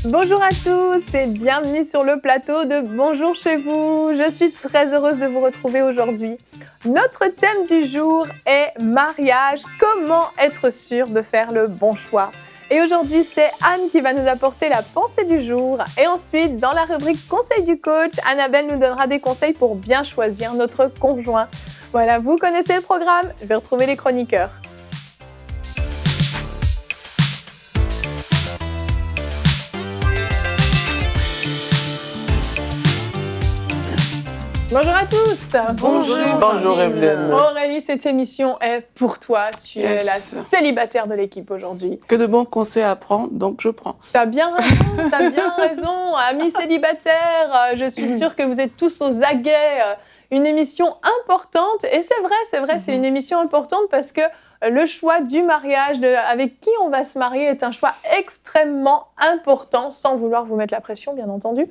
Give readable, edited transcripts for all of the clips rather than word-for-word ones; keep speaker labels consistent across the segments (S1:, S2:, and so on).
S1: Bonjour à tous et bienvenue sur le plateau de Bonjour chez vous. Je suis très heureuse de vous retrouver aujourd'hui. Notre thème du jour est mariage, comment être sûr de faire le bon choix. Et aujourd'hui, c'est Anne qui va nous apporter la pensée du jour. Et ensuite, dans la rubrique Conseil du coach, Annabelle nous donnera des conseils pour bien choisir notre conjoint. Voilà, vous connaissez le programme, je vais retrouver les chroniqueurs. Bonjour à tous.
S2: Bonjour Evelyne.
S1: Aurélie, cette émission est pour toi. Tu es la célibataire de l'équipe aujourd'hui.
S2: Que de bons conseils à prendre, donc je prends.
S1: T'as bien raison. Amis célibataires, je suis sûre que vous êtes tous aux aguets. Une émission importante, et c'est vrai, c'est une émission importante parce que le choix du mariage, avec qui on va se marier, est un choix extrêmement important, sans vouloir vous mettre la pression, bien entendu.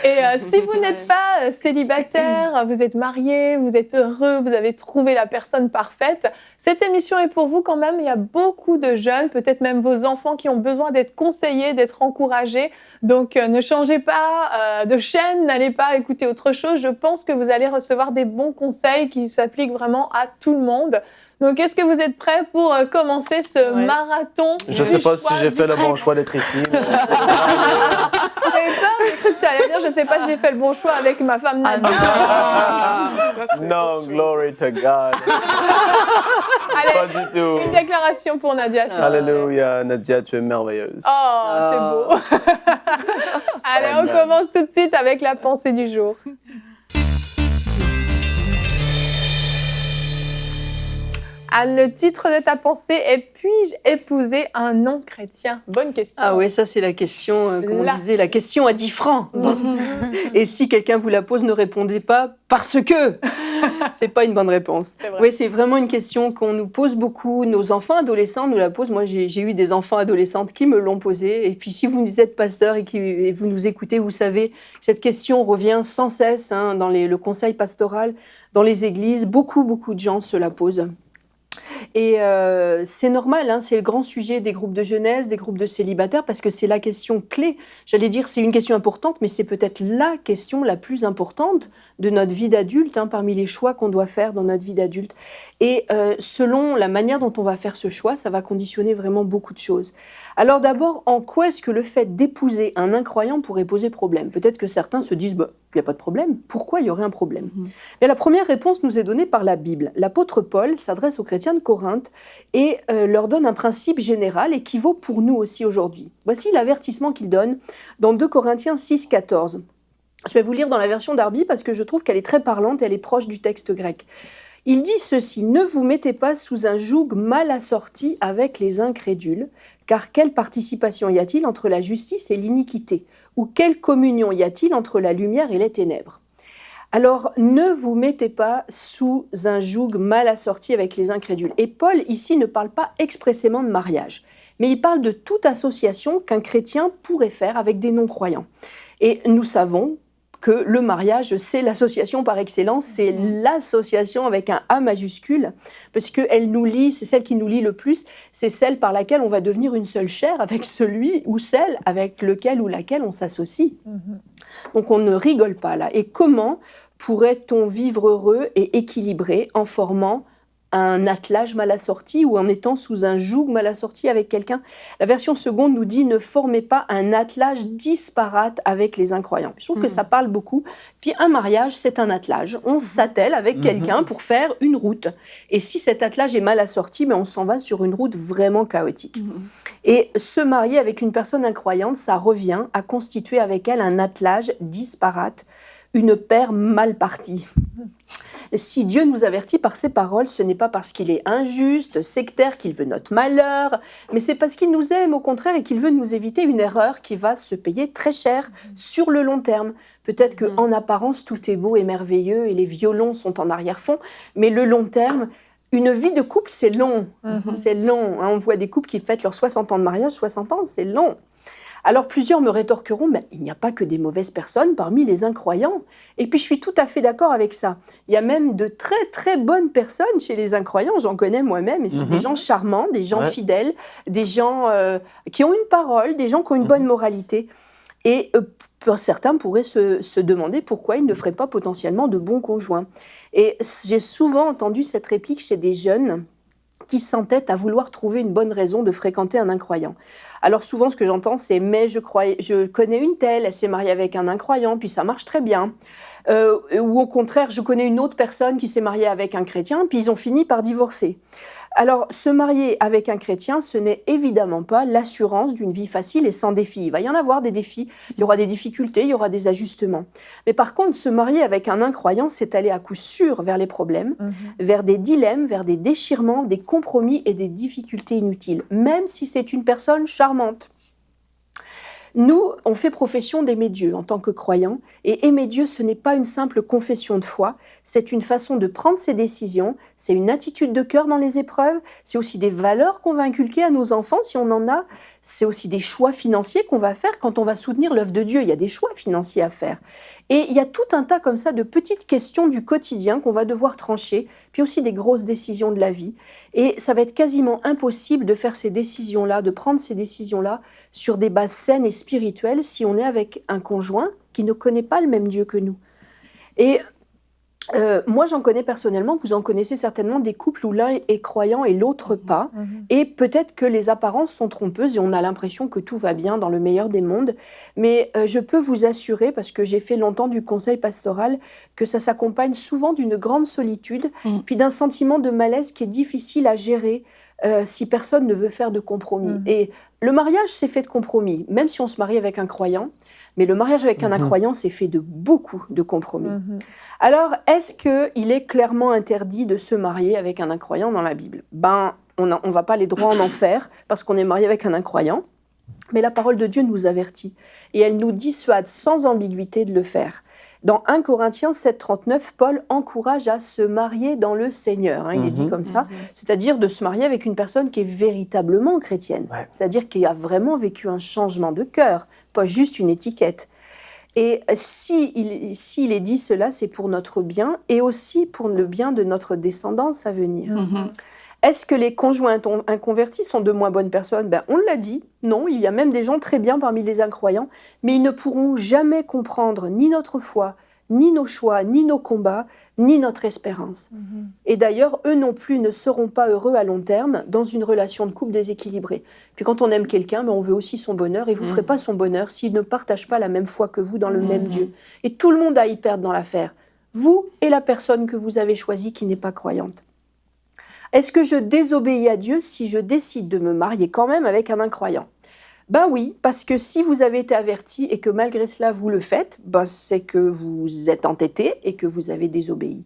S1: Et si vous n'êtes pas célibataire, vous êtes marié, vous êtes heureux, vous avez trouvé la personne parfaite, cette émission est pour vous quand même. Il y a beaucoup de jeunes, peut-être même vos enfants, qui ont besoin d'être conseillés, d'être encouragés. Donc, ne changez pas de chaîne, n'allez pas écouter autre chose. Je pense que vous allez recevoir des bons conseils qui s'appliquent vraiment à tout le monde. Donc, est-ce que vous êtes prêts pour commencer ce marathon?
S3: Je ne sais pas si j'ai fait le bon choix d'être ici.
S1: J'avais peur, j'ai cru que tu allais dire, je ne sais pas si j'ai fait le bon choix avec ma femme Nadia.
S3: Non, glory to God.
S1: Allez,
S3: Pas du tout.
S1: une déclaration pour Nadia.
S3: Alléluia, Nadia, tu es merveilleuse.
S1: Oh, c'est beau. Allez, on commence tout de suite avec la pensée du jour. Anne, le titre de ta pensée est « Puis-je épouser un non-chrétien ?» Bonne question.
S4: Ah oui, ça c'est la question, comme on disait, la question à 10 francs. Et si quelqu'un vous la pose, ne répondez pas « parce que ». C'est pas une bonne réponse. Oui, c'est vraiment une question qu'on nous pose beaucoup. Nos enfants adolescents nous la posent. Moi, j'ai eu des enfants adolescentes qui me l'ont posée. Et puis, si vous êtes pasteur et vous nous écoutez, vous savez que cette question revient sans cesse dans le conseil pastoral, dans les églises. Beaucoup de gens se la posent. Et c'est normal, c'est le grand sujet des groupes de jeunesse, des groupes de célibataires, parce que c'est la question clé. J'allais dire, c'est une question importante, mais c'est peut-être la question la plus importante de notre vie d'adulte, parmi les choix qu'on doit faire dans notre vie d'adulte. Et selon la manière dont on va faire ce choix, ça va conditionner vraiment beaucoup de choses. Alors d'abord, en quoi est-ce que le fait d'épouser un incroyant pourrait poser problème? Peut-être que certains se disent, il n'y a pas de problème. Pourquoi il y aurait un problème? Mais la première réponse nous est donnée par la Bible. L'apôtre Paul s'adresse aux chrétiens de Corinthe et leur donne un principe général et qui vaut pour nous aussi aujourd'hui. Voici l'avertissement qu'il donne dans 2 Corinthiens 6, 14. Je vais vous lire dans la version Darby parce que je trouve qu'elle est très parlante et elle est proche du texte grec. Il dit ceci: « Ne vous mettez pas sous un joug mal assorti avec les incrédules, car quelle participation y a-t-il entre la justice et l'iniquité? Ou quelle communion y a-t-il entre la lumière et les ténèbres ?» Alors, ne vous mettez pas sous un joug mal assorti avec les incrédules. Et Paul, ici, ne parle pas expressément de mariage, mais il parle de toute association qu'un chrétien pourrait faire avec des non-croyants. Et nous savons que le mariage, c'est l'association par excellence, c'est l'association avec un A majuscule, parce qu'elle nous lie, c'est celle qui nous lie le plus, c'est celle par laquelle on va devenir une seule chair avec celui ou celle avec lequel ou laquelle on s'associe. Donc on ne rigole pas là. Et comment pourrait-on vivre heureux et équilibré en formant un attelage mal assorti ou en étant sous un joug mal assorti avec quelqu'un? La version seconde nous dit « Ne formez pas un attelage disparate avec les incroyants ». Je trouve que ça parle beaucoup. Puis un mariage, c'est un attelage. On s'attelle avec quelqu'un pour faire une route. Et si cet attelage est mal assorti, on s'en va sur une route vraiment chaotique. Et se marier avec une personne incroyante, ça revient à constituer avec elle un attelage disparate, une paire mal partie. Si Dieu nous avertit par ses paroles, ce n'est pas parce qu'il est injuste, sectaire, qu'il veut notre malheur, mais c'est parce qu'il nous aime au contraire et qu'il veut nous éviter une erreur qui va se payer très cher sur le long terme. Peut-être qu'en apparence, tout est beau et merveilleux et les violons sont en arrière-fond, mais le long terme, une vie de couple, c'est long. C'est long. On voit des couples qui fêtent leurs 60 ans de mariage, 60 ans, c'est long. Alors plusieurs me rétorqueront, mais il n'y a pas que des mauvaises personnes parmi les incroyants. Et puis je suis tout à fait d'accord avec ça. Il y a même de très très bonnes personnes chez les incroyants, j'en connais moi-même, et c'est des gens charmants, des gens fidèles, des gens qui ont une parole, des gens qui ont une bonne moralité. Et certains pourraient se demander pourquoi ils ne feraient pas potentiellement de bons conjoints. Et j'ai souvent entendu cette réplique chez des jeunes qui s'entêtent à vouloir trouver une bonne raison de fréquenter un incroyant. Alors souvent, ce que j'entends, c'est « mais je connais une telle, elle s'est mariée avec un incroyant, puis ça marche très bien ». Ou au contraire, je connais une autre personne qui s'est mariée avec un chrétien, puis ils ont fini par divorcer. Alors, se marier avec un chrétien, ce n'est évidemment pas l'assurance d'une vie facile et sans défis. Il va y en avoir des défis, il y aura des difficultés, il y aura des ajustements. Mais par contre, se marier avec un incroyant, c'est aller à coup sûr vers les problèmes, vers des dilemmes, vers des déchirements, des compromis et des difficultés inutiles, même si c'est une personne charmante. Nous, on fait profession d'aimer Dieu en tant que croyants, et aimer Dieu, ce n'est pas une simple confession de foi, c'est une façon de prendre ses décisions, c'est une attitude de cœur dans les épreuves, c'est aussi des valeurs qu'on va inculquer à nos enfants si on en a, c'est aussi des choix financiers qu'on va faire quand on va soutenir l'œuvre de Dieu, il y a des choix financiers à faire. Et il y a tout un tas comme ça de petites questions du quotidien qu'on va devoir trancher, puis aussi des grosses décisions de la vie. Et ça va être quasiment impossible de faire ces décisions-là, de prendre ces décisions-là sur des bases saines et spirituelles si on est avec un conjoint qui ne connaît pas le même Dieu que nous. Et moi, j'en connais personnellement, vous en connaissez certainement des couples où l'un est croyant et l'autre pas. Et peut-être que les apparences sont trompeuses et on a l'impression que tout va bien dans le meilleur des mondes. Mais je peux vous assurer, parce que j'ai fait longtemps du conseil pastoral, que ça s'accompagne souvent d'une grande solitude, puis d'un sentiment de malaise qui est difficile à gérer si personne ne veut faire de compromis. Et le mariage, c'est fait de compromis, même si on se marie avec un croyant. Mais le mariage avec un incroyant, c'est fait de beaucoup de compromis. Alors, est-ce qu'il est clairement interdit de se marier avec un incroyant dans la Bible ? Ben, on ne va pas aller droit en enfer parce qu'on est marié avec un incroyant. Mais la parole de Dieu nous avertit et elle nous dissuade sans ambiguïté de le faire. Dans 1 Corinthiens 7,39, Paul encourage à se marier dans le Seigneur. Il est dit comme ça, c'est-à-dire de se marier avec une personne qui est véritablement chrétienne, c'est-à-dire qui a vraiment vécu un changement de cœur, pas juste une étiquette. Et s'il est dit cela, c'est pour notre bien et aussi pour le bien de notre descendance à venir. Est-ce que les conjoints inconvertis sont de moins bonnes personnes ? Ben, on l'a dit, non, il y a même des gens très bien parmi les incroyants, mais ils ne pourront jamais comprendre ni notre foi, ni nos choix, ni nos combats, ni notre espérance. Et d'ailleurs, eux non plus ne seront pas heureux à long terme dans une relation de couple déséquilibrée. Puis quand on aime quelqu'un, ben on veut aussi son bonheur, et vous ne ferez pas son bonheur s'il ne partage pas la même foi que vous dans le même Dieu. Et tout le monde a à y perdre dans l'affaire. Vous et la personne que vous avez choisie qui n'est pas croyante. Est-ce que je désobéis à Dieu si je décide de me marier quand même avec un incroyant ? Ben oui, parce que si vous avez été averti et que malgré cela vous le faites, ben c'est que vous êtes entêté et que vous avez désobéi.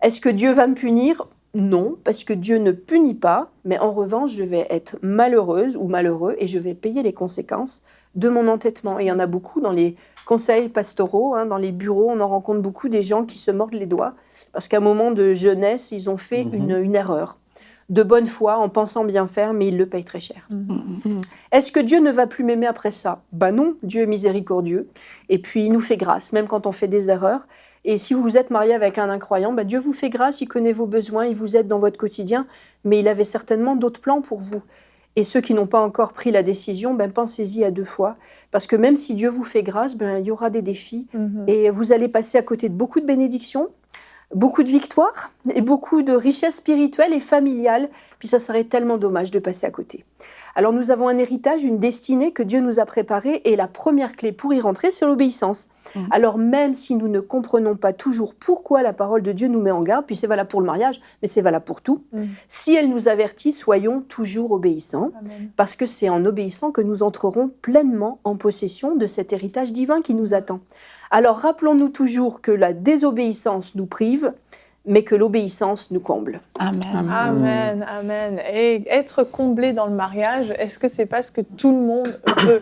S4: Est-ce que Dieu va me punir ? Non, parce que Dieu ne punit pas, mais en revanche, je vais être malheureuse ou malheureux et je vais payer les conséquences de mon entêtement. Et il y en a beaucoup dans les conseils pastoraux, dans les bureaux, on en rencontre beaucoup des gens qui se mordent les doigts parce qu'à un moment de jeunesse, ils ont fait une erreur. De bonne foi, en pensant bien faire, mais ils le payent très cher. Est-ce que Dieu ne va plus m'aimer après ça ? Ben non, Dieu est miséricordieux. Et puis, il nous fait grâce, même quand on fait des erreurs. Et si vous vous êtes marié avec un incroyant, ben Dieu vous fait grâce, il connaît vos besoins, il vous aide dans votre quotidien, mais il avait certainement d'autres plans pour vous. Et ceux qui n'ont pas encore pris la décision, ben pensez-y à 2 fois. Parce que même si Dieu vous fait grâce, ben il y aura des défis. Et vous allez passer à côté de beaucoup de bénédictions, beaucoup de victoires et beaucoup de richesses spirituelles et familiales. Puis ça serait tellement dommage de passer à côté. Alors nous avons un héritage, une destinée que Dieu nous a préparée et la première clé pour y rentrer, c'est l'obéissance. Alors même si nous ne comprenons pas toujours pourquoi la parole de Dieu nous met en garde, puis c'est valable pour le mariage, mais c'est valable pour tout, si elle nous avertit, soyons toujours obéissants, parce que c'est en obéissant que nous entrerons pleinement en possession de cet héritage divin qui nous attend. Alors rappelons-nous toujours que la désobéissance nous prive, mais que l'obéissance nous comble.
S2: Amen.
S1: Amen, amen. Et être comblé dans le mariage, est-ce que c'est pas ce que tout le monde veut ?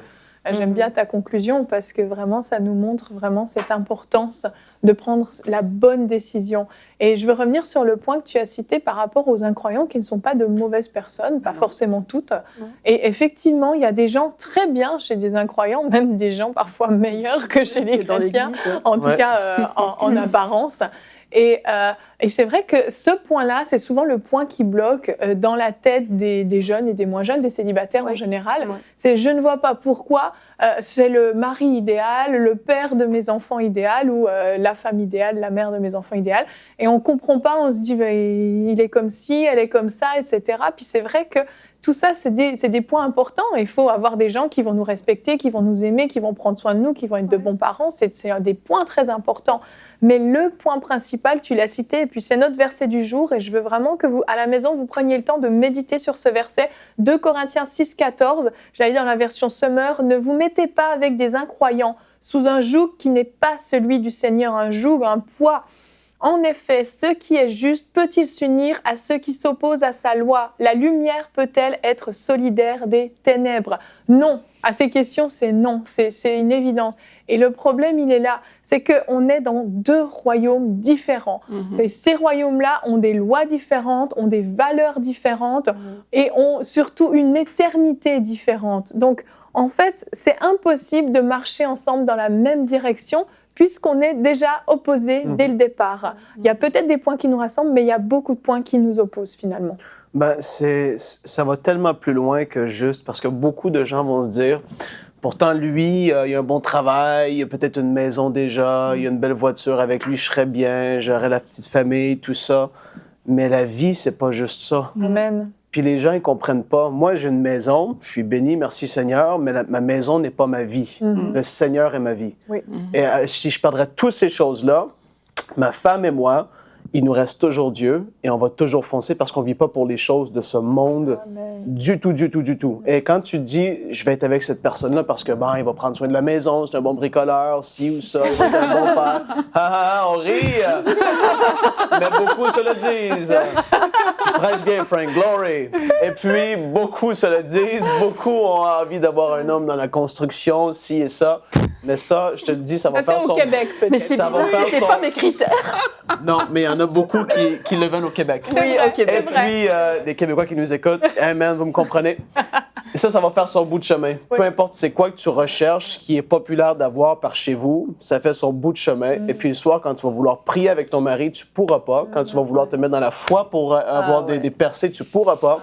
S1: J'aime bien ta conclusion parce que vraiment, ça nous montre vraiment cette importance de prendre la bonne décision. Et je veux revenir sur le point que tu as cité par rapport aux incroyants qui ne sont pas de mauvaises personnes, pas forcément toutes. Et effectivement, il y a des gens très bien chez des incroyants, même des gens parfois meilleurs que chez les chrétiens, en tout cas en apparence. Et c'est vrai que ce point-là, c'est souvent le point qui bloque dans la tête des jeunes et des moins jeunes, des célibataires en général. C'est je ne vois pas pourquoi c'est le mari idéal, le père de mes enfants idéal ou la femme idéale, la mère de mes enfants idéal. Et on ne comprend pas, on se dit il est comme ci, elle est comme ça, etc. Puis c'est vrai que tout ça, c'est des points importants. Il faut avoir des gens qui vont nous respecter, qui vont nous aimer, qui vont prendre soin de nous, qui vont être de bons parents. C'est des points très importants. Mais le point principal, tu l'as cité, et puis c'est notre verset du jour. Et je veux vraiment que vous, à la maison, vous preniez le temps de méditer sur ce verset. 2 Corinthiens 6, 14. J'allais dans la version Summer. Ne vous mettez pas avec des incroyants sous un joug qui n'est pas celui du Seigneur, un joug, un poids. En effet, ce qui est juste peut-il s'unir à ceux qui s'opposent à sa loi? La lumière peut-elle être solidaire des ténèbres? Non. À ces questions, c'est non. C'est une évidence. Et le problème, il est là. C'est qu'on est dans 2 royaumes différents. Et ces royaumes-là ont des lois différentes, ont des valeurs différentes et ont surtout une éternité différente. Donc, en fait, c'est impossible de marcher ensemble dans la même direction puisqu'on est déjà opposés dès le départ. Il y a peut-être des points qui nous rassemblent, mais il y a beaucoup de points qui nous opposent finalement.
S3: Ça va tellement plus loin que juste, parce que beaucoup de gens vont se dire, pourtant lui, il a un bon travail, il a peut-être une maison déjà, il a une belle voiture, avec lui je serais bien, j'aurais la petite famille, tout ça. Mais la vie, c'est pas juste ça.
S1: Amen.
S3: Puis les gens, ils comprennent pas. Moi, j'ai une maison, je suis béni, merci Seigneur, mais ma maison n'est pas ma vie. Le Seigneur est ma vie.
S1: Oui.
S3: Et si je perdrais toutes ces choses-là, ma femme et moi, il nous reste toujours Dieu et on va toujours foncer parce qu'on ne vit pas pour les choses de ce monde.
S1: Amen.
S3: Du tout, du tout, du tout. Et quand tu te dis, je vais être avec cette personne-là parce que, il va prendre soin de la maison, c'est un bon bricoleur, ci ou ça, il va être un bon père. On rit. Mais beaucoup se le disent. Tu prêches bien, Frank, glory. Et puis, beaucoup se le disent, beaucoup ont envie d'avoir un homme dans la construction, ci et ça. Mais ça, je te le dis, ça va faire
S1: au
S3: son...
S1: Québec, peut-être.
S4: Mais c'est
S3: Ça va
S4: bizarre,
S3: faire
S4: c'était
S3: son-
S4: pas mes critères.
S3: Non, mais il y en a beaucoup qui le veulent au Québec.
S1: Oui,
S4: au Québec.
S3: Et puis, les Québécois qui nous écoutent, hey man, vous me comprenez? Et ça va faire son bout de chemin. Peu importe c'est quoi que tu recherches, qui est populaire d'avoir par chez vous, ça fait son bout de chemin. Et puis le soir, quand tu vas vouloir prier avec ton mari, tu pourras pas. Quand tu vas vouloir te mettre dans la foi pour avoir des percées, tu pourras pas.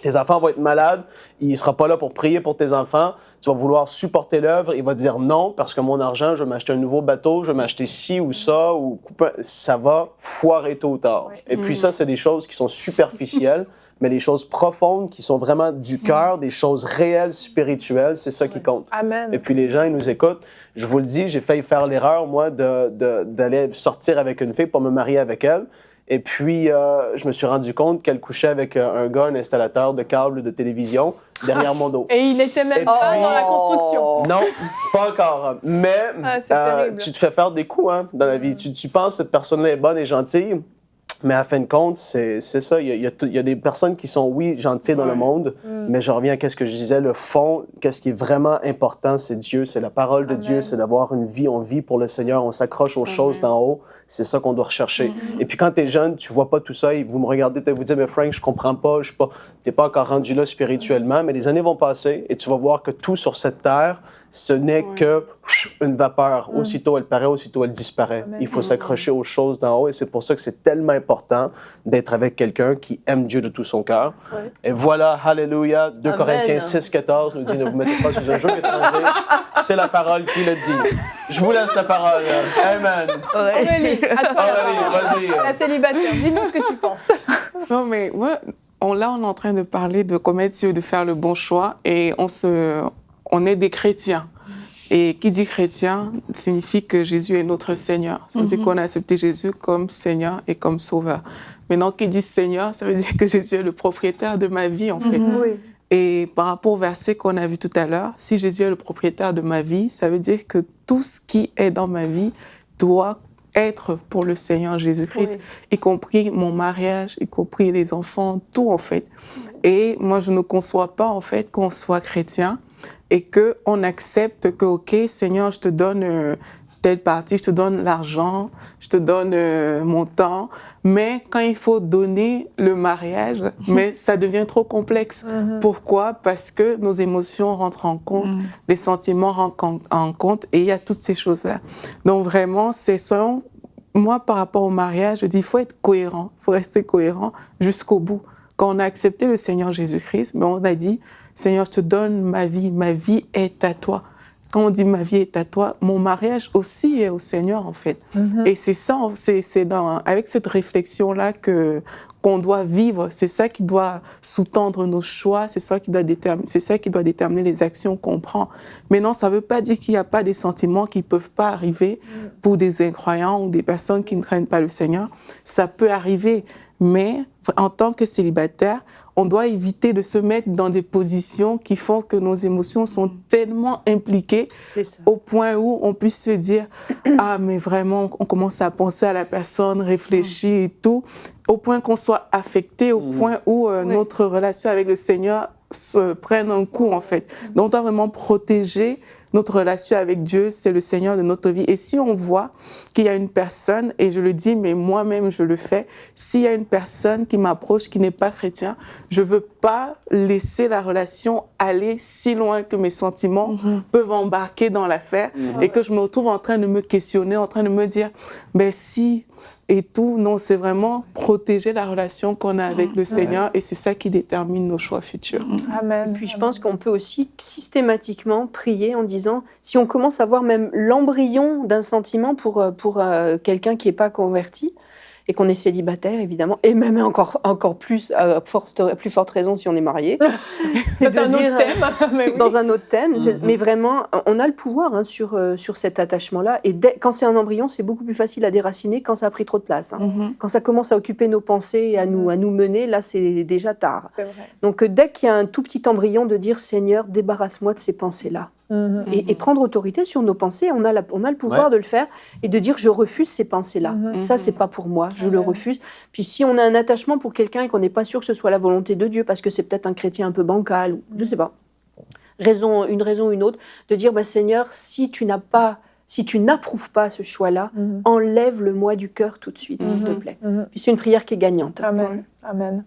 S3: Tes enfants vont être malades, il ne sera pas là pour prier pour tes enfants. Tu vas vouloir supporter l'œuvre, il va dire non parce que mon argent, je vais m'acheter un nouveau bateau, je vais m'acheter ci ou ça, ou ça va foirer tôt ou tard. Et puis ça, c'est des choses qui sont superficielles, mais les choses profondes qui sont vraiment du cœur, des choses réelles, spirituelles, c'est ça qui compte.
S1: Amen.
S3: Et puis les gens, ils nous écoutent. Je vous le dis, j'ai failli faire l'erreur, moi, d'aller sortir avec une fille pour me marier avec elle. Et puis, je me suis rendu compte qu'elle couchait avec un gars, un installateur de câbles de télévision, derrière mon dos.
S1: Et il n'était même pas dans la construction.
S3: Non, pas encore. Mais
S1: c'est terrible.
S3: tu te fais faire des coups dans la vie. Tu penses que cette personne-là est bonne et gentille, mais à fin de compte, c'est ça. Il y a des personnes qui sont, oui, gentilles dans le monde, mais je reviens à ce que je disais, le fond, qu'est-ce qui est vraiment important, c'est Dieu, c'est la parole de Dieu, c'est d'avoir une vie, on vit pour le Seigneur, on s'accroche aux choses d'en haut, c'est ça qu'on doit rechercher. Et puis quand tu es jeune, tu vois pas tout ça, et vous me regardez, peut-être vous dites, mais Frank, je comprends pas, t'es pas encore rendu là spirituellement, mais les années vont passer et tu vas voir que tout sur cette terre, ce n'est que une vapeur. Aussitôt elle paraît, aussitôt elle disparaît. Il faut s'accrocher aux choses d'en haut et c'est pour ça que c'est tellement important d'être avec quelqu'un qui aime Dieu de tout son cœur. Et voilà, hallelujah, 2
S4: Amen.
S3: Corinthiens 6, 14 nous dit, ne vous mettez pas sous un joug étranger. C'est la parole qui le dit. Je vous laisse la parole. Amen.
S1: Aurélie, à toi la
S3: Aurélie,
S1: parole.
S3: vas-y.
S1: La célibataire, dis-nous ce que tu penses.
S2: Non, mais moi, on est en train de parler de commettre Dieu, de faire le bon choix et on est des chrétiens. Et qui dit chrétien signifie que Jésus est notre Seigneur. Ça veut dire qu'on a accepté Jésus comme Seigneur et comme Sauveur. Maintenant, qui dit Seigneur, ça veut dire que Jésus est le propriétaire de ma vie, en fait.
S1: Oui.
S2: Et par rapport au verset qu'on a vu tout à l'heure, si Jésus est le propriétaire de ma vie, ça veut dire que tout ce qui est dans ma vie doit être pour le Seigneur Jésus-Christ, y compris mon mariage, y compris les enfants, tout en fait. Et moi, je ne conçois pas en fait qu'on soit chrétien et qu'on accepte que, OK, Seigneur, je te donne telle partie, je te donne l'argent, je te donne mon temps, mais quand il faut donner le mariage, mais ça devient trop complexe. Pourquoi? Parce que nos émotions rentrent en compte, les sentiments rentrent en compte, et il y a toutes ces choses-là. Donc vraiment, moi, par rapport au mariage, je dis, il faut être cohérent, il faut rester cohérent jusqu'au bout. Quand on a accepté le Seigneur Jésus-Christ, on a dit, Seigneur, je te donne ma vie est à toi. Quand on dit ma vie est à toi, mon mariage aussi est au Seigneur, en fait. Et c'est ça, avec cette réflexion-là qu'on doit vivre. C'est ça qui doit sous-tendre nos choix, c'est ça qui doit déterminer les actions qu'on prend. Mais non, ça ne veut pas dire qu'il n'y a pas des sentiments qui ne peuvent pas arriver pour des incroyants ou des personnes qui ne craignent pas le Seigneur. Ça peut arriver, mais en tant que célibataire, on doit éviter de se mettre dans des positions qui font que nos émotions sont tellement impliquées au point où on puisse se dire « Ah, mais vraiment, on commence à penser à la personne, réfléchir et tout », au point qu'on soit affecté, au point où notre relation avec le Seigneur se prenne un coup, en fait. Donc, on doit vraiment protéger notre relation avec Dieu, c'est le Seigneur de notre vie. Et si on voit qu'il y a une personne, et je le dis, mais moi-même je le fais, s'il y a une personne qui m'approche, qui n'est pas chrétien, je ne veux pas laisser la relation aller si loin que mes sentiments peuvent embarquer dans l'affaire et que je me retrouve en train de me questionner, en train de me dire, ben si... Et tout, non, c'est vraiment protéger la relation qu'on a avec le Seigneur et c'est ça qui détermine nos choix futurs.
S1: Amen.
S4: Et puis je pense qu'on peut aussi systématiquement prier en disant, si on commence à voir même l'embryon d'un sentiment pour quelqu'un qui n'est pas converti, et qu'on est célibataire, évidemment, et même encore plus, plus forte raison si on est marié.
S1: C'est un autre thème. Mais oui.
S4: Dans un autre thème, mais vraiment, on a le pouvoir sur cet attachement-là. Et quand c'est un embryon, c'est beaucoup plus facile à déraciner quand ça a pris trop de place. Quand ça commence à occuper nos pensées et à nous mener, là, c'est déjà tard.
S1: C'est vrai.
S4: Donc, dès qu'il y a un tout petit embryon, de dire « Seigneur, débarrasse-moi de ces pensées-là ». Et prendre autorité sur nos pensées, on a le pouvoir de le faire et de dire je refuse ces pensées-là. Ça, c'est pas pour moi, je le refuse. Puis si on a un attachement pour quelqu'un et qu'on n'est pas sûr que ce soit la volonté de Dieu, parce que c'est peut-être un chrétien un peu bancal, ou je sais pas, une raison ou une autre, de dire bah, Seigneur, si tu n'approuves pas ce choix-là, enlève-le-moi du cœur tout de suite, s'il te plaît. Puis c'est une prière qui est gagnante.
S1: Amen. Amen.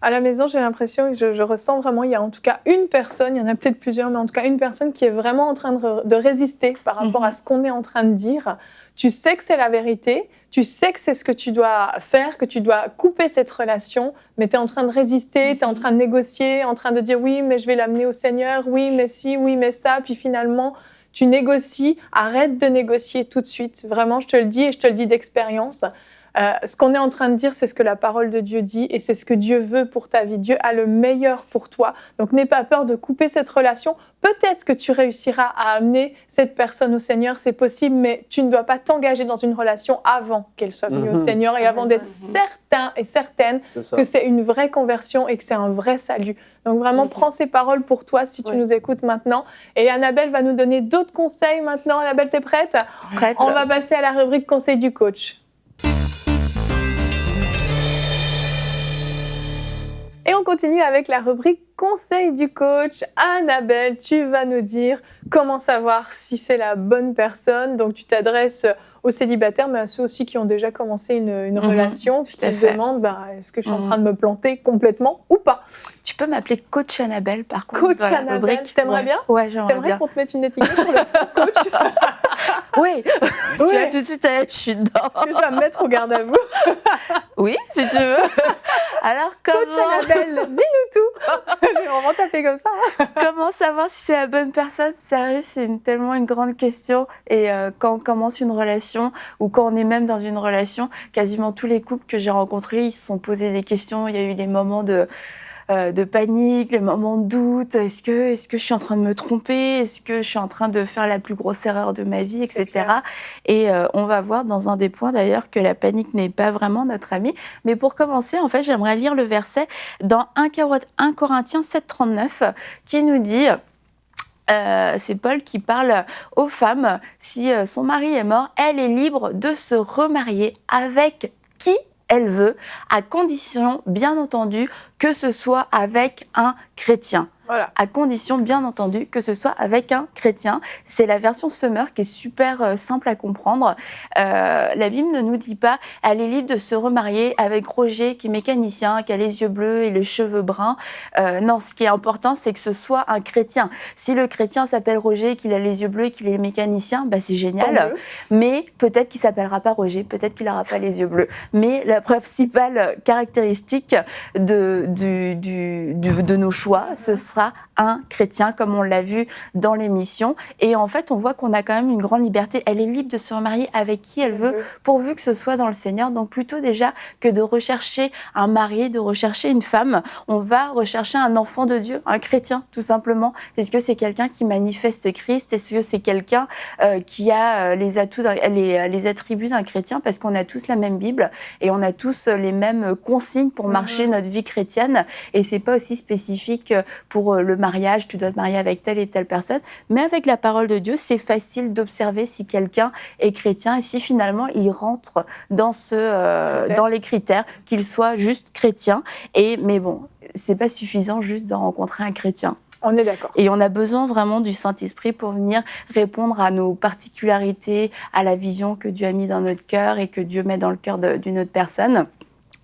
S1: À la maison, j'ai l'impression que je ressens vraiment, il y a en tout cas une personne, il y en a peut-être plusieurs, mais en tout cas une personne qui est vraiment en train de résister par rapport à ce qu'on est en train de dire. Tu sais que c'est la vérité, tu sais que c'est ce que tu dois faire, que tu dois couper cette relation, mais tu es en train de résister, tu es en train de négocier, en train de dire oui, mais je vais l'amener au Seigneur, oui, mais si, oui, mais ça, puis finalement, tu négocies, arrête de négocier tout de suite. Vraiment, je te le dis et je te le dis d'expérience. Ce qu'on est en train de dire, c'est ce que la parole de Dieu dit et c'est ce que Dieu veut pour ta vie. Dieu a le meilleur pour toi. Donc, n'aie pas peur de couper cette relation. Peut-être que tu réussiras à amener cette personne au Seigneur, c'est possible, mais tu ne dois pas t'engager dans une relation avant qu'elle soit venue au Seigneur et avant d'être certain et certaine que c'est une vraie conversion et que c'est un vrai salut. Donc, vraiment, prends ces paroles pour toi si tu nous écoutes maintenant. Et Annabelle va nous donner d'autres conseils maintenant. Annabelle, t'es prête?
S5: Prête.
S1: On va passer à la rubrique conseil du coach. Et on continue avec la rubrique conseil du coach. Annabelle, tu vas nous dire comment savoir si c'est la bonne personne. Donc, tu t'adresses aux célibataires, mais à ceux aussi qui ont déjà commencé une relation. Tu te demandes, est-ce que je suis en train de me planter complètement ou pas?
S5: Tu peux m'appeler coach Annabelle, par contre.
S1: Coach Annabelle, t'aimerais bien?
S5: Ouais, j'aimerais bien.
S1: T'aimerais qu'on te mette une étiquette sur le front coach?
S5: Oui. Tu vas tout de suite, je suis dedans.
S1: Est-ce que je dois me mettre au garde à vous?
S5: Oui, si tu veux. Alors,
S1: Coach Annabelle, dis-nous tout. Je vais vraiment taper comme ça.
S5: Comment savoir si c'est la bonne personne? Sérieux, c'est tellement une grande question. Et quand on commence une relation ou quand on est même dans une relation, quasiment tous les couples que j'ai rencontrés, ils se sont posés des questions. Il y a eu les moments de panique, les moments de doute. Est-ce que je suis en train de me tromper? Est-ce que je suis en train de faire la plus grosse erreur de ma vie, etc. Et on va voir dans un des points d'ailleurs que la panique n'est pas vraiment notre amie. Mais pour commencer, en fait, j'aimerais lire le verset dans 1 Corinthiens 7,39 qui nous dit... c'est Paul qui parle aux femmes. Si son mari est mort, elle est libre de se remarier avec qui elle veut, à condition, bien entendu, que ce soit avec un chrétien.
S1: Voilà.
S5: À condition, bien entendu, que ce soit avec un chrétien. C'est la version Summer qui est super simple à comprendre. La Bible ne nous dit pas « elle est libre de se remarier avec Roger qui est mécanicien, qui a les yeux bleus et les cheveux bruns ». Non, ce qui est important, c'est que ce soit un chrétien. Si le chrétien s'appelle Roger, qu'il a les yeux bleus et qu'il est mécanicien, bah c'est génial. Mais peut-être qu'il ne s'appellera pas Roger, peut-être qu'il n'aura pas les yeux bleus. Mais la principale caractéristique de nos choix, ce sera un chrétien, comme on l'a vu dans l'émission. Et en fait, on voit qu'on a quand même une grande liberté. Elle est libre de se remarier avec qui elle veut, pourvu que ce soit dans le Seigneur. Donc plutôt déjà que de rechercher un mari, de rechercher une femme, on va rechercher un enfant de Dieu, un chrétien, tout simplement. Est-ce que c'est quelqu'un qui manifeste Christ? Est-ce que c'est quelqu'un qui a les attributs d'un chrétien? Parce qu'on a tous la même Bible et on a tous les mêmes consignes pour marcher notre vie chrétienne. Et c'est pas aussi spécifique pour le mariage, tu dois te marier avec telle et telle personne. Mais avec la parole de Dieu, c'est facile d'observer si quelqu'un est chrétien et si finalement il rentre dans les critères, qu'il soit juste chrétien. Mais bon, c'est pas suffisant juste de rencontrer un chrétien.
S1: On est d'accord.
S5: Et on a besoin vraiment du Saint-Esprit pour venir répondre à nos particularités, à la vision que Dieu a mis dans notre cœur et que Dieu met dans le cœur d'une autre personne.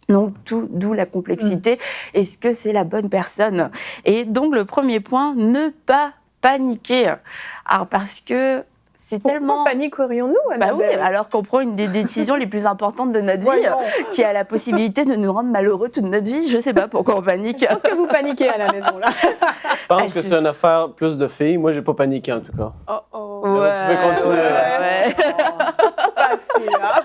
S5: Donc, d'où la complexité. Est-ce que c'est la bonne personne? Et donc, le premier point, ne pas paniquer. Alors, parce que c'est tellement...
S1: paniquerions-nous, Annabelle?
S5: Bah oui, alors qu'on prend une des décisions les plus importantes de notre vie, qui a la possibilité de nous rendre malheureux toute notre vie. Je sais pas pourquoi on panique.
S1: Je pense que vous paniquez à la maison, là.
S3: Je pense que c'est une affaire plus de filles. Moi, j'ai pas paniqué, en tout cas.
S1: Oh.
S3: Vous pouvez continuer.
S5: Ouais.
S1: Facile, hein?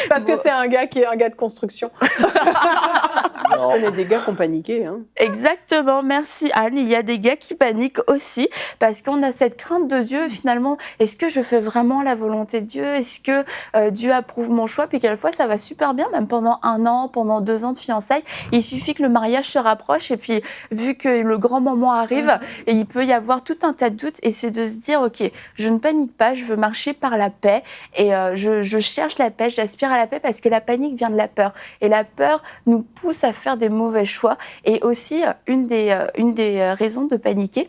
S1: Parce que c'est un gars qui est un gars de construction.
S4: Je connais des gars qui ont paniqué. Hein.
S5: Exactement, merci Anne. Il y a des gars qui paniquent aussi parce qu'on a cette crainte de Dieu. Finalement, est-ce que je fais vraiment la volonté de Dieu? Est-ce que Dieu approuve mon choix? Puis quelquefois, ça va super bien, même pendant 1 an, pendant 2 ans de fiançailles. Il suffit que le mariage se rapproche et puis, vu que le grand moment arrive, et il peut y avoir tout un tas de doutes. Et c'est de se dire, OK, je ne panique pas, je veux marcher par la paix. Et je cherche la paix, j'aspire à la paix parce que la panique vient de la peur. Et la peur nous pousse à faire des mauvais choix. Et aussi, une des raisons de paniquer,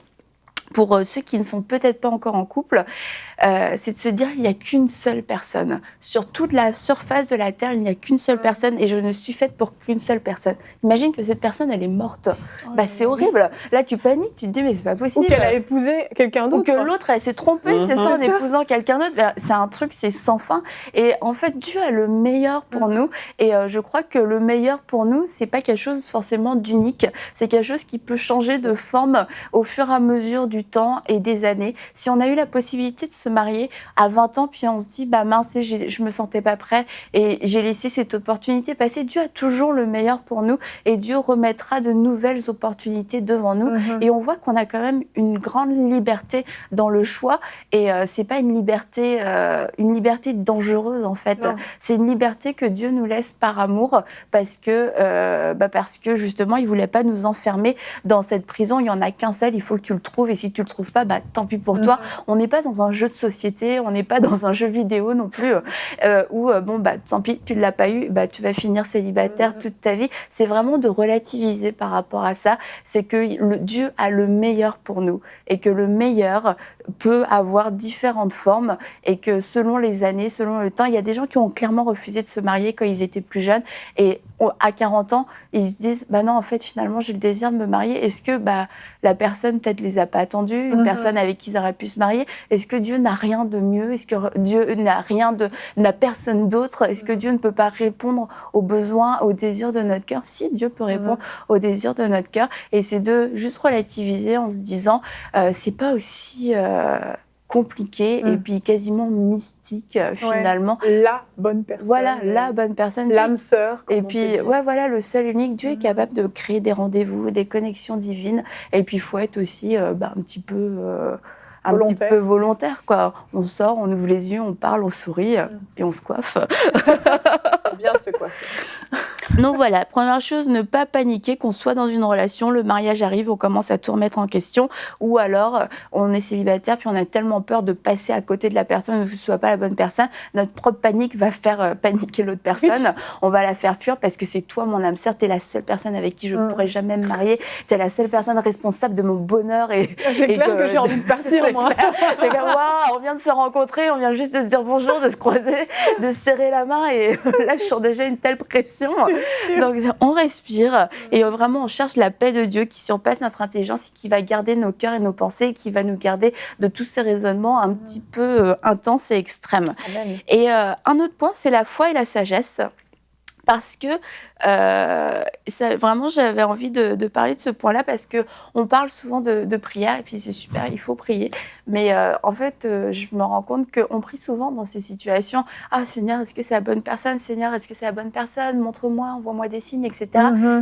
S5: pour ceux qui ne sont peut-être pas encore en couple, c'est de se dire il n'y a qu'une seule personne. Sur toute la surface de la Terre, il n'y a qu'une seule personne et je ne suis faite pour qu'une seule personne. Imagine que cette personne, elle est morte. C'est horrible. Là, tu paniques, tu te dis mais c'est pas possible.
S1: Ou qu'elle a épousé quelqu'un d'autre.
S5: Ou que l'autre, elle s'est trompée, c'est ça, en épousant quelqu'un d'autre. C'est un truc, c'est sans fin. Et en fait, Dieu a le meilleur pour nous. Et je crois que le meilleur pour nous, c'est pas quelque chose forcément d'unique. C'est quelque chose qui peut changer de forme au fur et à mesure du temps et des années. Si on a eu la possibilité de se marier à 20 ans, puis on se dit, mince, je me sentais pas prêt et j'ai laissé cette opportunité passer. Dieu a toujours le meilleur pour nous et Dieu remettra de nouvelles opportunités devant nous. Et on voit qu'on a quand même une grande liberté dans le choix et c'est pas une liberté dangereuse en fait. Non. C'est une liberté que Dieu nous laisse par amour parce que justement, il voulait pas nous enfermer dans cette prison. Il y en a qu'un seul, il faut que tu le trouves et si tu le trouves pas, tant pis pour toi. On n'est pas dans un jeu de société, on n'est pas dans un jeu vidéo non plus où tant pis, tu ne l'as pas eu, tu vas finir célibataire toute ta vie. C'est vraiment de relativiser par rapport à ça. C'est que Dieu a le meilleur pour nous et que le meilleur peut avoir différentes formes et que selon les années, selon le temps, il y a des gens qui ont clairement refusé de se marier quand ils étaient plus jeunes et à 40 ans, ils se disent non, en fait, finalement, j'ai le désir de me marier. Est-ce que la personne peut-être les a pas attendus, une personne avec qui ils auraient pu se marier? Est-ce que Dieu n'a rien de mieux? Est-ce que Dieu n'a personne d'autre? Est-ce que Dieu ne peut pas répondre aux besoins, aux désirs de notre cœur? Si, Dieu peut répondre aux désirs de notre cœur. Et c'est de juste relativiser en se disant c'est pas aussi compliqué et puis quasiment mystique finalement.
S1: La bonne personne.
S5: Voilà, la bonne personne.
S1: L'âme sœur.
S5: Et puis, voilà, le seul unique. Dieu est capable de créer des rendez-vous, des connexions divines. Et puis, il faut être aussi un petit peu volontaire, quoi. On sort, on ouvre les yeux, on parle, on sourit et on se coiffe.
S1: C'est bien de se coiffer.
S5: Donc voilà, première chose, ne pas paniquer qu'on soit dans une relation, le mariage arrive, on commence à tout remettre en question, ou alors on est célibataire puis on a tellement peur de passer à côté de la personne ou que ce soit pas la bonne personne, notre propre panique va faire paniquer l'autre personne, on va la faire fuir parce que c'est toi mon âme sœur, t'es la seule personne avec qui je pourrais jamais me marier, t'es la seule personne responsable de mon bonheur
S1: c'est clair que j'ai envie de partir moi.
S5: C'est comme waouh, on vient de se rencontrer, on vient juste de se dire bonjour, de se croiser, de se serrer la main et là je sens déjà une telle pression. Donc on respire et vraiment on cherche la paix de Dieu qui surpasse notre intelligence et qui va garder nos cœurs et nos pensées et qui va nous garder de tous ces raisonnements un petit peu intenses et extrêmes.
S1: Amen.
S5: Et un autre point, c'est la foi et la sagesse. Parce que vraiment, j'avais envie de parler de ce point-là parce qu'on parle souvent de prière et puis c'est super, il faut prier. Mais en fait, je me rends compte qu'on prie souvent dans ces situations. « Ah Seigneur, est-ce que c'est la bonne personne? Seigneur, est-ce que c'est la bonne personne? Montre-moi, envoie-moi des signes, etc. »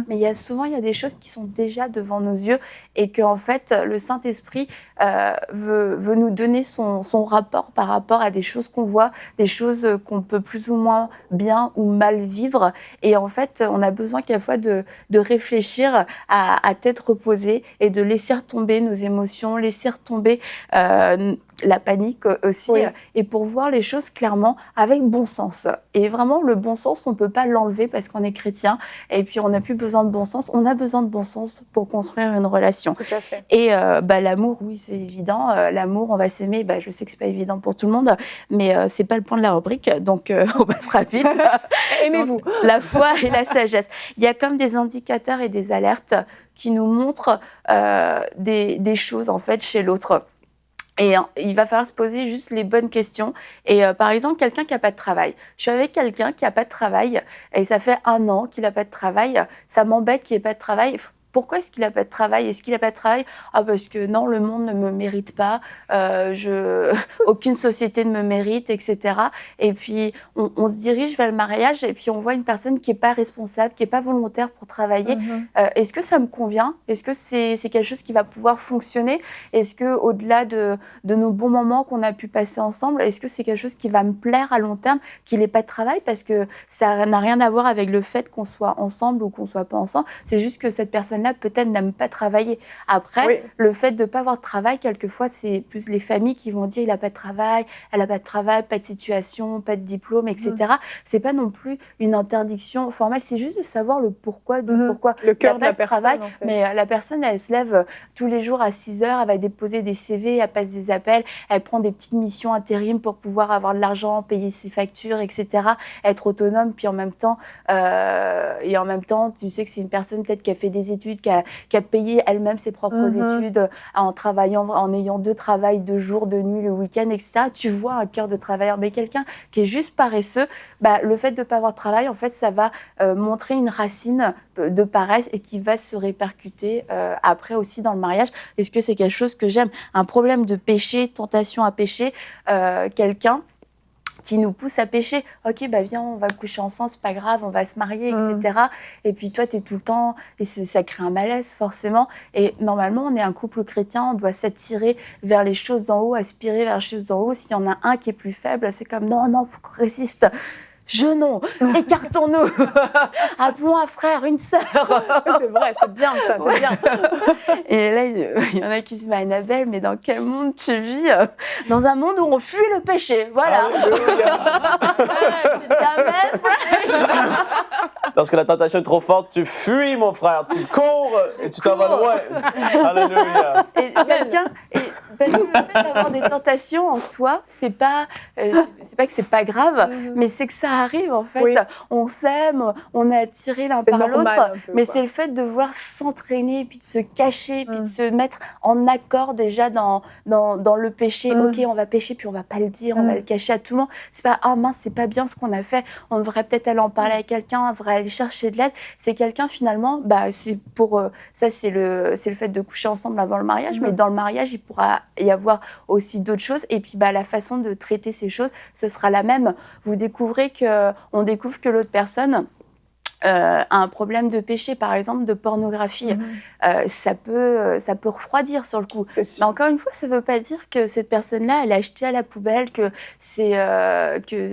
S5: Mais il y a des choses qui sont déjà devant nos yeux et qu'en fait, le Saint-Esprit veut nous donner son rapport par rapport à des choses qu'on voit, des choses qu'on peut plus ou moins bien ou mal vivre. Et en fait, on a besoin quelquefois de réfléchir à tête reposée et de laisser retomber nos émotions, laisser retomber la panique aussi,
S1: oui.
S5: et pour voir les choses clairement avec bon sens. Et vraiment, le bon sens, on ne peut pas l'enlever parce qu'on est chrétien, et puis on n'a plus besoin de bon sens. On a besoin de bon sens pour construire une relation.
S1: Tout à fait.
S5: Et l'amour, oui, c'est évident. L'amour, on va s'aimer. Je sais que ce n'est pas évident pour tout le monde, mais ce n'est pas le point de la rubrique, donc on passera vite.
S1: Aimez-vous.
S5: Donc, la foi et la sagesse. Il y a comme des indicateurs et des alertes qui nous montrent des choses, en fait, chez l'autre. Et il va falloir se poser juste les bonnes questions. Et par exemple, quelqu'un qui n'a pas de travail. Je suis avec quelqu'un qui n'a pas de travail et ça fait 1 an qu'il n'a pas de travail. Ça m'embête qu'il n'ait pas de travail. Pourquoi est-ce qu'il n'a pas de travail? Est-ce qu'il n'a pas de travail? Ah, parce que non, le monde ne me mérite pas, aucune société ne me mérite, etc. Et puis, on se dirige vers le mariage et puis on voit une personne qui n'est pas responsable, qui n'est pas volontaire pour travailler. Est-ce que ça me convient? Est-ce que c'est quelque chose qui va pouvoir fonctionner? Est-ce qu'au-delà de nos bons moments qu'on a pu passer ensemble, est-ce que c'est quelque chose qui va me plaire à long terme, qu'il n'ait pas de travail? Parce que ça n'a rien à voir avec le fait qu'on soit ensemble ou qu'on ne soit pas ensemble. C'est juste que cette personne-là, peut-être, n'aime pas travailler. Après, oui. Le fait de ne pas avoir de travail, quelquefois, c'est plus les familles qui vont dire il n'a pas de travail, elle n'a pas de travail, pas de situation, pas de diplôme, etc. C'est pas non plus une interdiction formelle, c'est juste de savoir le pourquoi du pourquoi.
S1: Le cœur
S5: de la
S1: personne,
S5: travail,
S1: en fait.
S5: Mais la personne, elle se lève tous les jours à 6 heures, elle va déposer des CV, elle passe des appels, elle prend des petites missions intérim pour pouvoir avoir de l'argent, payer ses factures, etc. Être autonome, puis en même temps, tu sais que c'est une personne peut-être qui a fait des études, qui a payé elle-même ses propres études en travaillant, en ayant 2 travails, 2 jours, 2 nuits, le week-end, etc. Tu vois un cœur de travailleur. Mais quelqu'un qui est juste paresseux, le fait de ne pas avoir de travail, en fait, ça va montrer une racine de paresse et qui va se répercuter après aussi dans le mariage. Est-ce que c'est quelque chose que j'aime? Un problème de péché, tentation à pécher, quelqu'un qui nous pousse à pécher. Ok, viens, on va coucher ensemble, c'est pas grave, on va se marier, etc. Et puis toi, t'es tout le temps... Et ça crée un malaise, forcément. Et normalement, on est un couple chrétien, on doit s'attirer vers les choses d'en haut, aspirer vers les choses d'en haut. S'il y en a un qui est plus faible, c'est comme non, faut qu'on résiste. Jeûnons, écartons-nous, appelons un frère, une sœur.
S1: C'est vrai, c'est bien ça, c'est bien.
S5: Et là, il y en a qui se disent, Annabelle, mais dans quel monde tu vis? Dans un monde où on fuit le péché, voilà.
S3: Lorsque la tentation est trop forte, tu fuis, mon frère, tu cours et tu t'en vas loin. Alléluia.
S5: Et quelqu'un... Parce que le fait d'avoir des tentations en soi, c'est pas que c'est pas grave, mais c'est que ça arrive en fait. Oui. On s'aime, on est attirés l'un par l'autre, mais c'est le fait de vouloir s'entraîner, puis de se cacher, puis de se mettre en accord déjà dans le péché. Ok, on va pécher, puis on va pas le dire, on va le cacher à tout le monde. C'est pas mince, c'est pas bien ce qu'on a fait. On devrait peut-être aller en parler à quelqu'un, on devrait aller chercher de l'aide. C'est quelqu'un finalement, c'est pour ça, c'est le fait de coucher ensemble avant le mariage, mais dans le mariage, il pourra y avoir aussi d'autres choses, et puis la façon de traiter ces choses, ce sera la même. On découvre que l'autre personne, a un problème de péché, par exemple, de pornographie, ça peut refroidir sur le coup. Mais encore une fois, ça ne veut pas dire que cette personne-là, elle a acheté à la poubelle, que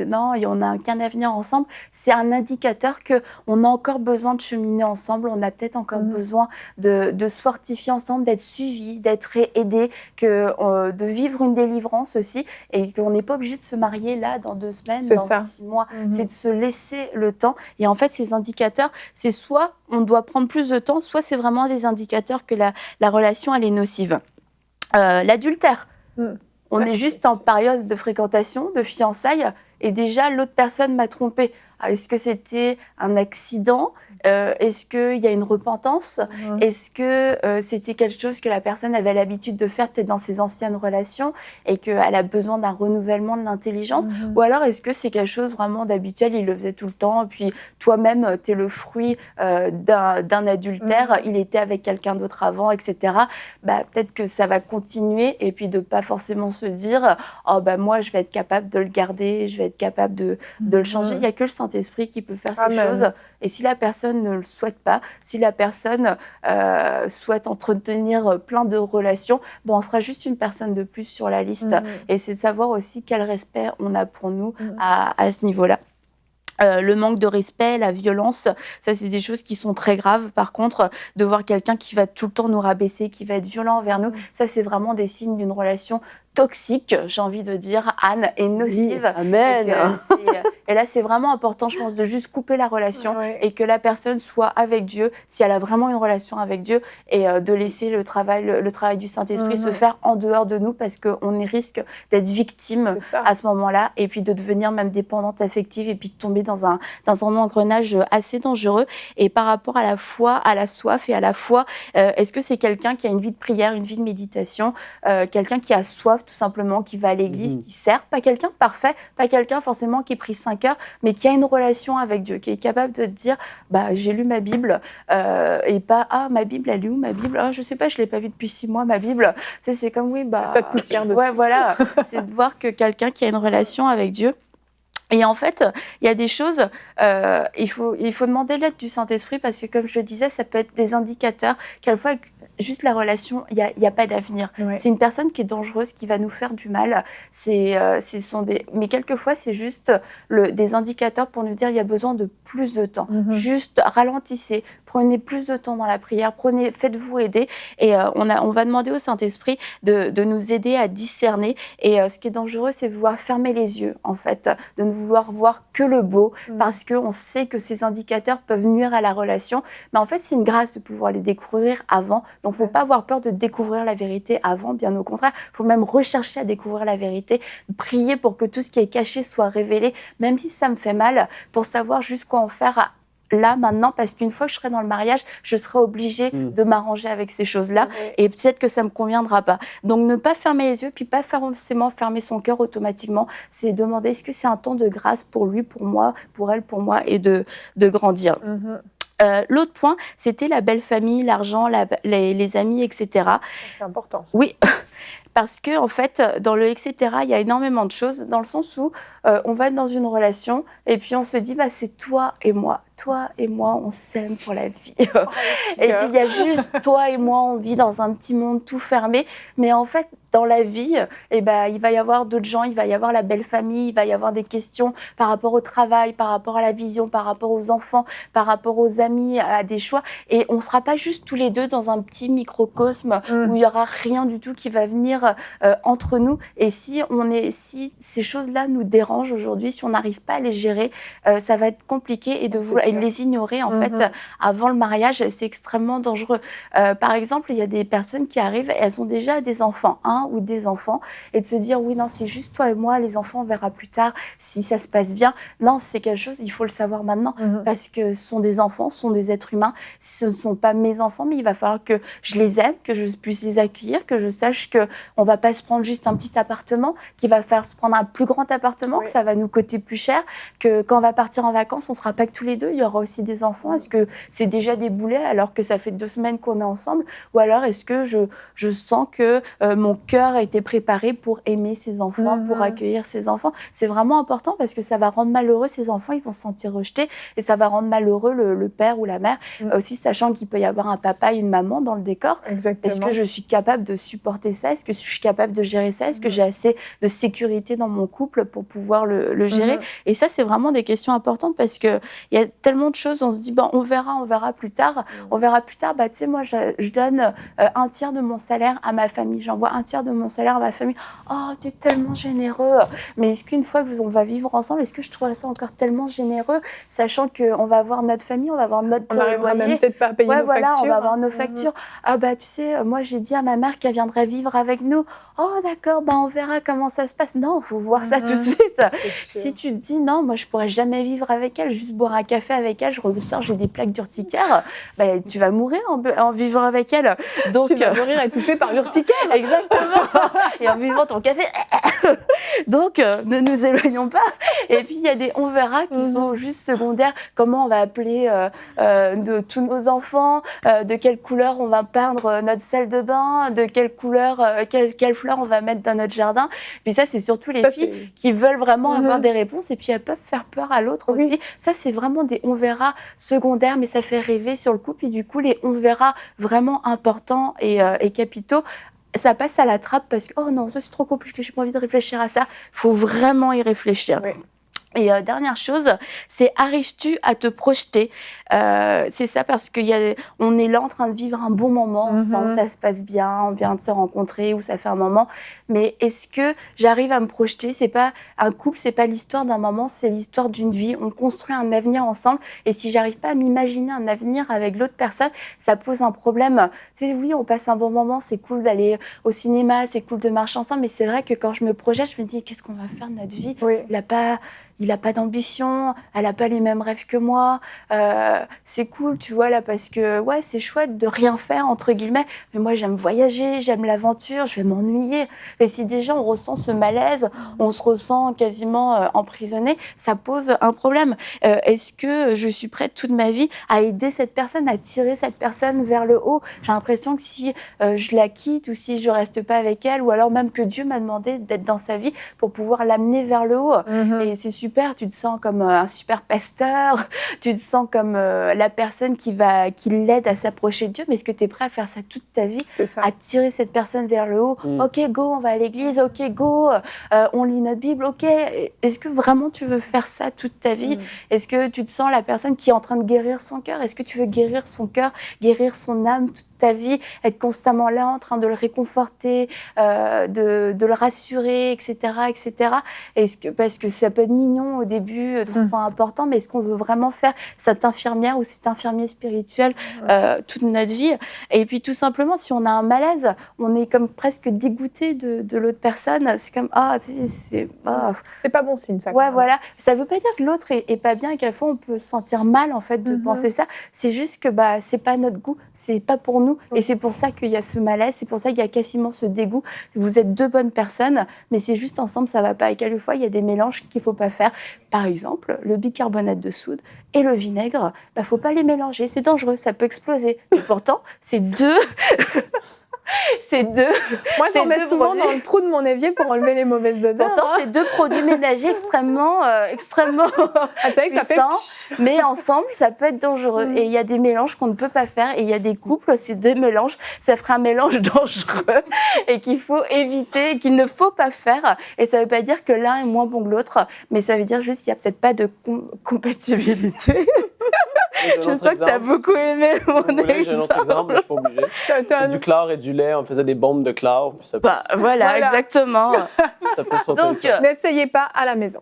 S5: non, on n'a qu'un avenir ensemble. C'est un indicateur qu'on a encore besoin de cheminer ensemble, on a peut-être encore besoin de se fortifier ensemble, d'être suivi, d'être aidé, de vivre une délivrance aussi, et qu'on n'est pas obligé de se marier là dans 2 semaines, dans 6 mois. C'est de se laisser le temps. Et en fait, ces indicateurs, c'est soit on doit prendre plus de temps, soit c'est vraiment des indicateurs que la relation, elle est nocive. L'adultère. On est juste en période de fréquentation, de fiançailles, et déjà, l'autre personne m'a trompée. Est-ce que c'était un accident ? Est-ce qu'il y a une repentance ? Est-ce que c'était quelque chose que la personne avait l'habitude de faire peut-être dans ses anciennes relations et qu'elle a besoin d'un renouvellement de l'intelligence ? Ou alors est-ce que c'est quelque chose vraiment d'habituel, il le faisait tout le temps, et puis toi-même, tu es le fruit d'un adultère, il était avec quelqu'un d'autre avant, etc. Peut-être que ça va continuer, et puis de ne pas forcément se dire « Oh, moi, je vais être capable de le garder, je vais être capable de le changer ». Il n'y a que le Saint-Esprit qui peut faire ces choses. Et si la personne ne le souhaite pas, si la personne souhaite entretenir plein de relations, on sera juste une personne de plus sur la liste. Et c'est de savoir aussi quel respect on a pour nous à ce niveau-là. Le manque de respect, la violence, ça c'est des choses qui sont très graves. Par contre, de voir quelqu'un qui va tout le temps nous rabaisser, qui va être violent envers nous, ça c'est vraiment des signes d'une relation toxique, j'ai envie de dire, Anne, et nocive.
S4: Oui, amen.
S5: Et là, c'est vraiment important, je pense, de juste couper la relation et que la personne soit avec Dieu, si elle a vraiment une relation avec Dieu, et de laisser le travail du Saint-Esprit se faire en dehors de nous, parce qu'on risque d'être victime à ce moment-là, et puis de devenir même dépendante affective, et puis de tomber dans un engrenage assez dangereux. Et par rapport à la foi, à la soif et à la foi, est-ce que c'est quelqu'un qui a une vie de prière, une vie de méditation, quelqu'un qui a soif tout simplement, qui va à l'église, qui sert, pas quelqu'un de parfait, pas quelqu'un forcément qui prie 5 heures, mais qui a une relation avec Dieu, qui est capable de dire j'ai lu ma Bible, et pas ma Bible, elle est où ma Bible ? Je sais pas, je l'ai pas vue depuis 6 mois ma Bible. C'est comme
S1: ça te poussière dessus.
S5: Ouais, voilà. C'est de voir que quelqu'un qui a une relation avec Dieu. Et en fait, il y a des choses, il faut demander l'aide du Saint-Esprit, parce que comme je le disais, ça peut être des indicateurs, quelquefois, juste la relation, il y a pas d'avenir. C'est une personne qui est dangereuse, qui va nous faire du mal. Mais quelquefois, c'est juste des indicateurs pour nous dire il y a besoin de plus de temps. Juste ralentissez, prenez plus de temps dans la prière, faites-vous aider. Et on va demander au Saint-Esprit de nous aider à discerner. Et ce qui est dangereux, c'est de vouloir fermer les yeux, en fait, de ne vouloir voir que le beau, parce qu'on sait que ces indicateurs peuvent nuire à la relation. Mais en fait, c'est une grâce de pouvoir les découvrir avant. Donc, il ne faut pas avoir peur de découvrir la vérité avant, bien au contraire. Il faut même rechercher à découvrir la vérité, prier pour que tout ce qui est caché soit révélé, même si ça me fait mal, pour savoir juste quoi en faire là, maintenant, parce qu'une fois que je serai dans le mariage, je serai obligée de m'arranger avec ces choses-là, et peut-être que ça ne me conviendra pas. Donc, ne pas fermer les yeux, puis pas forcément fermer son cœur automatiquement, c'est demander est-ce que c'est un temps de grâce pour lui, pour moi, pour elle, pour moi, et de grandir. L'autre point, c'était la belle famille, l'argent, les amis, etc.
S1: C'est important, ça.
S5: Oui, parce que en fait, dans le etc., il y a énormément de choses, dans le sens où on va être dans une relation et puis on se dit c'est toi et moi. Toi et moi, on s'aime pour la vie. Et puis il y a juste toi et moi, on vit dans un petit monde tout fermé. Mais en fait, dans la vie, il va y avoir d'autres gens, il va y avoir la belle famille, il va y avoir des questions par rapport au travail, par rapport à la vision, par rapport aux enfants, par rapport aux amis, à des choix. Et on ne sera pas juste tous les deux dans un petit microcosme où il n'y aura rien du tout qui va venir entre nous. Et si ces choses-là nous dérangent aujourd'hui, si on n'arrive pas à les gérer, ça va être compliqué, et de les ignorer en fait avant le mariage, c'est extrêmement dangereux. Par exemple, il y a des personnes qui arrivent et elles ont déjà des enfants, ou des enfants, et de se dire oui, non, c'est juste toi et moi, les enfants on verra plus tard si ça se passe bien. Non, c'est quelque chose, il faut le savoir maintenant, parce que ce sont des enfants, ce sont des êtres humains, ce ne sont pas mes enfants, mais il va falloir que je les aime, que je puisse les accueillir, que je sache que on va pas se prendre juste un petit appartement, qui va faire se prendre un plus grand appartement, que ça va nous coûter plus cher, que quand on va partir en vacances, on sera pas que tous les deux, il y aura aussi des enfants. Est-ce que c'est déjà des boulets alors que ça fait 2 semaines qu'on est ensemble? Ou alors est-ce que je sens que mon cœur a été préparé pour aimer ses enfants, pour accueillir ses enfants? C'est vraiment important parce que ça va rendre malheureux ses enfants, ils vont se sentir rejetés et ça va rendre malheureux le père ou la mère. Aussi, sachant qu'il peut y avoir un papa et une maman dans le décor.
S1: Exactement.
S5: Est-ce que je suis capable de supporter ça? Est-ce que je suis capable de gérer ça? Est-ce que j'ai assez de sécurité dans mon couple pour pouvoir le gérer? Et ça, c'est vraiment des questions importantes parce qu'il y a tellement de choses, on se dit, on verra plus tard. On verra plus tard, tu sais, moi, je donne un tiers de mon salaire à ma famille. J'envoie un tiers de mon salaire à ma famille. Oh, t'es tellement généreux. Mais est-ce qu'une fois qu'on va vivre ensemble, est-ce que je trouverais ça encore tellement généreux, sachant qu'on va avoir notre famille, on va avoir notre
S1: loyer. On n'arrivera même peut-être pas à payer nos factures.
S5: On va avoir nos factures. Ah tu sais, moi, j'ai dit à ma mère qu'elle viendrait vivre avec nous. Oh, d'accord, on verra comment ça se passe. Non, il faut voir ça tout de suite. Si tu te dis, non, moi, je pourrais jamais vivre avec elle, juste boire un café avec elle, je ressors, j'ai des plaques d'urticaire, tu vas mourir en vivant avec elle. Donc,
S1: tu vas mourir étouffée par l'urticaire.
S5: Exactement. Et en buvant ton café. Donc, ne nous éloignons pas. Et puis, il y a des on verra qui sont juste secondaires. Comment on va appeler de tous nos enfants, de quelle couleur on va peindre notre salle de bain, de quelle couleur, quelle fleur on va mettre dans notre jardin. Puis ça, c'est surtout les filles qui veulent vraiment avoir des réponses. Et puis, elles peuvent faire peur à l'autre aussi. Ça, c'est vraiment des on verra secondaires, mais ça fait rêver sur le couple. Et du coup, les on verra vraiment importants et capitaux, ça passe à la trappe parce que, oh non, ça c'est trop compliqué, j'ai pas envie de réfléchir à ça. Il faut vraiment y réfléchir. Oui. Et dernière chose, c'est arrives-tu à te projeter? C'est ça parce qu'on est là en train de vivre un bon moment ensemble, ça se passe bien, on vient de se rencontrer ou ça fait un moment. Mais est-ce que j'arrive à me projeter? C'est pas un couple, c'est pas l'histoire d'un moment, c'est l'histoire d'une vie. On construit un avenir ensemble. Et si j'arrive pas à m'imaginer un avenir avec l'autre personne, ça pose un problème. Tu sais, oui, on passe un bon moment, c'est cool d'aller au cinéma, c'est cool de marcher ensemble. Mais c'est vrai que quand je me projette, je me dis, qu'est-ce qu'on va faire de notre vie? Il n'a pas d'ambition, elle n'a pas les mêmes rêves que moi. C'est cool, tu vois, là, parce que c'est chouette de rien faire, entre guillemets. Mais moi, j'aime voyager, j'aime l'aventure, je vais m'ennuyer. Et si déjà on ressent ce malaise, on se ressent quasiment emprisonné, ça pose un problème. Est-ce que je suis prête toute ma vie à aider cette personne, à tirer cette personne vers le haut? J'ai l'impression que si je la quitte ou si je reste pas avec elle, ou alors même que Dieu m'a demandé d'être dans sa vie pour pouvoir l'amener vers le haut. Et c'est super, tu te sens comme un super pasteur, tu te sens comme la personne qui l'aide à s'approcher de Dieu, mais est-ce que tu es prêt à faire ça toute ta vie, à tirer cette personne vers le haut? Ok, go, on va à l'église, ok, go, on lit notre Bible, ok. Est-ce que vraiment tu veux faire ça toute ta vie? Est-ce que tu te sens la personne qui est en train de guérir son cœur? Est-ce que tu veux guérir son cœur, guérir son âme toute ta vie, être constamment là en train de le réconforter, de le rassurer, etc., etc. Parce que ça peut être mignon au début, on se sent important, mais est-ce qu'on veut vraiment faire cette infirmière ou cet infirmier spirituel toute notre vie? Et puis tout simplement, si on a un malaise, on est comme presque dégoûté de l'autre personne. C'est comme
S1: c'est pas bon signe, ça.
S5: Ouais, voilà. Ça veut pas dire que l'autre est pas bien et qu'à fond on peut se sentir mal en fait de penser ça. C'est juste que c'est pas notre goût, c'est pas pour nous. Et c'est pour ça qu'il y a ce malaise, c'est pour ça qu'il y a quasiment ce dégoût. Vous êtes 2 bonnes personnes, mais c'est juste ensemble, ça va pas. Et quelquefois, il y a des mélanges qu'il faut pas faire. Par exemple, le bicarbonate de soude et le vinaigre, faut pas les mélanger, c'est dangereux, ça peut exploser. Et pourtant, c'est deux...
S1: Moi, j'en mets souvent dans le trou de mon évier pour enlever les mauvaises odeurs.
S5: Pourtant, c'est 2 produits ménagers extrêmement
S1: c'est vrai que
S5: puissants, mais ensemble, ça peut être dangereux. Et il y a des mélanges qu'on ne peut pas faire. Et il y a des couples, ces 2 mélanges, ça ferait un mélange dangereux et qu'il faut éviter, qu'il ne faut pas faire. Et ça ne veut pas dire que l'un est moins bon que l'autre, mais ça veut dire juste qu'il n'y a peut-être pas de compatibilité. Je sens que tu as beaucoup aimé mon exemple.
S3: J'ai un autre exemple, mais je suis pas obligé. C'est du chlore et du lait, on faisait des bombes de chlore. Puis ça peut...
S5: voilà, exactement.
S3: Ça peut sauter.
S1: Donc, n'essayez pas à la maison.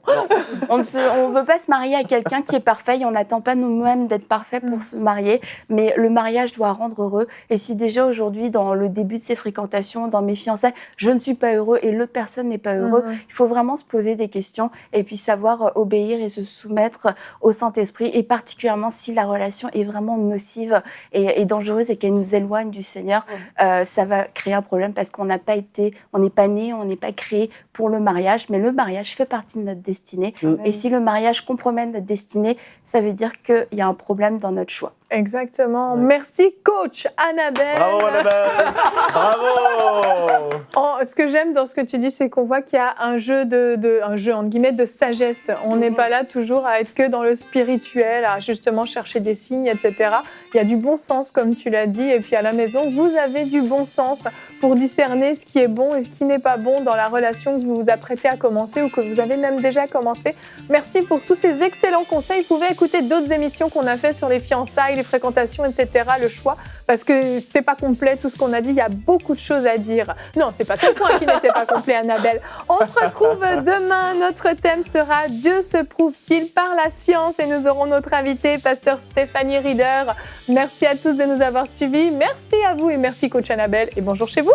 S5: On ne veut pas se marier à quelqu'un qui est parfait et on n'attend pas nous-mêmes d'être parfaits pour se marier, mais le mariage doit rendre heureux. Et si déjà aujourd'hui, dans le début de ces fréquentations, dans mes fiançailles, je ne suis pas heureux et l'autre personne n'est pas heureux, il faut vraiment se poser des questions et puis savoir obéir et se soumettre au Saint-Esprit, et particulièrement si la relation est vraiment nocive et dangereuse et qu'elle nous éloigne du Seigneur, ça va créer un problème parce qu'on n'est pas né, on n'est pas créé pour le mariage, mais le mariage fait partie de notre destinée. Et si le mariage compromet notre destinée, ça veut dire qu'il y a un problème dans notre choix.
S1: Exactement. Merci, coach Annabelle.
S3: Bravo, Annabelle. Bravo.
S1: Ce que j'aime dans ce que tu dis, c'est qu'on voit qu'il y a un jeu entre guillemets, de sagesse. On n'est pas là toujours à être que dans le spirituel, à justement chercher des signes, etc. Il y a du bon sens, comme tu l'as dit. Et puis à la maison, vous avez du bon sens pour discerner ce qui est bon et ce qui n'est pas bon dans la relation que vous vous apprêtez à commencer ou que vous avez même déjà commencé. Merci pour tous ces excellents conseils. Vous pouvez écouter d'autres émissions qu'on a fait sur les fiançailles, les fréquentations, etc., le choix, parce que c'est pas complet tout ce qu'on a dit, il y a beaucoup de choses à dire. Non, c'est pas ton point qui n'était pas complet, Annabelle. On se retrouve demain, notre thème sera « Dieu se prouve-t-il par la science ?» et nous aurons notre invité, pasteur Stéphanie Rieder. Merci à tous de nous avoir suivis, merci à vous et merci coach Annabelle et bonjour chez vous.